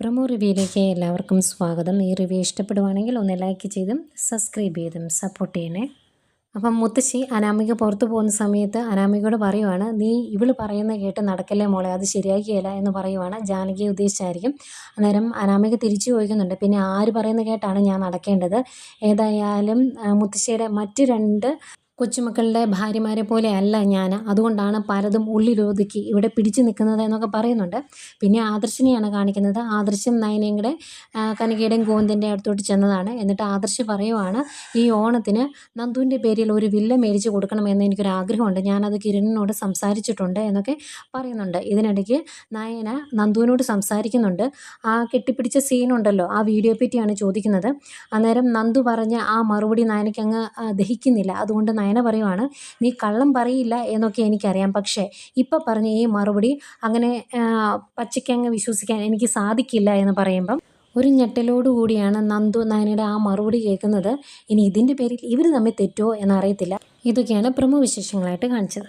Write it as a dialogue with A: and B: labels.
A: Promo റിവ്യൂയിലേക്ക് എല്ലാവർക്കും സ്വാഗതം. ഈ റിവ്യൂ ഇഷ്ടപ്പെടുവാണെങ്കിൽ ഒന്ന് ലൈക്ക് ചെയ്തും സബ്സ്ക്രൈബ് ചെയ്തും സപ്പോർട്ട് ചെയ്യണേ. അപ്പം മുത്തശ്ശി അനാമിക പുറത്തു പോകുന്ന സമയത്ത് അനാമികയോട് പറയുവാണ്, നീ ഇവള് പറയുന്ന കേട്ട് നടക്കല്ലേ മോളെ, അത് ശരിയാക്കിയല്ല എന്ന് പറയുവാണ്. ജാനകിയെ ഉദ്ദേശിച്ചായിരിക്കും. അന്നേരം അനാമിക തിരിച്ചു ചോദിക്കുന്നുണ്ട്, പിന്നെ ആര് പറയുന്ന കേട്ടാണ് ഞാൻ നടക്കേണ്ടത്? ഏതായാലും മുത്തശ്ശിയുടെ മറ്റ് രണ്ട് കൊച്ചുമക്കളുടെ ഭാര്യമാരെ പോലെ അല്ല ഞാൻ, അതുകൊണ്ടാണ് പലതും ഉള്ളിലൊതുക്കി ഇവിടെ പിടിച്ചു നിൽക്കുന്നത് എന്നൊക്കെ പറയുന്നുണ്ട്. പിന്നെ ആദർശിനെയാണ് കാണിക്കുന്നത്. ആദർശം നയനയും കൂടെ കനകയുടെയും ഗോവിന്ദൻ്റെ അടുത്തോട്ട് ചെന്നതാണ്. എന്നിട്ട് ആദർശ് പറയുവാണ്, ഈ ഓണത്തിന് നന്ദുവിൻ്റെ പേരിൽ ഒരു വില്ല മേടിച്ച് കൊടുക്കണമെന്ന് എനിക്കൊരാഗ്രഹമുണ്ട്, ഞാനത് കിരണിനോട് സംസാരിച്ചിട്ടുണ്ട് എന്നൊക്കെ പറയുന്നുണ്ട്. ഇതിനിടയ്ക്ക് നയന നന്ദുവിനോട് സംസാരിക്കുന്നുണ്ട്. ആ കെട്ടിപ്പിടിച്ച സീനുണ്ടല്ലോ, ആ വീഡിയോ പറ്റിയാണ് ചോദിക്കുന്നത്. അന്നേരം നന്ദു പറഞ്ഞ ആ മറുപടി നയനയ്ക്ക് അങ്ങ് ദഹിക്കുന്നില്ല. അതുകൊണ്ട് നയന പറയുവാണ്, നീ കള്ളം പറയില്ല എന്നൊക്കെ എനിക്കറിയാം, പക്ഷേ ഇപ്പം പറഞ്ഞ ഈ മറുപടി അങ്ങനെ പച്ചയ്ക്കങ്ങ് വിശ്വസിക്കാൻ എനിക്ക് സാധിക്കില്ല എന്ന് പറയുമ്പം ഒരു ഞെട്ടലോടുകൂടിയാണ് നന്ദു നയനയുടെ ആ മറുപടി കേൾക്കുന്നത്. ഇനി ഇതിൻ്റെ പേരിൽ ഇവർ തമ്മിൽ തെറ്റുമോ എന്നറിയത്തില്ല. ഇതൊക്കെയാണ് പ്രമുഖ വിശേഷങ്ങളായിട്ട് കാണിച്ചത്.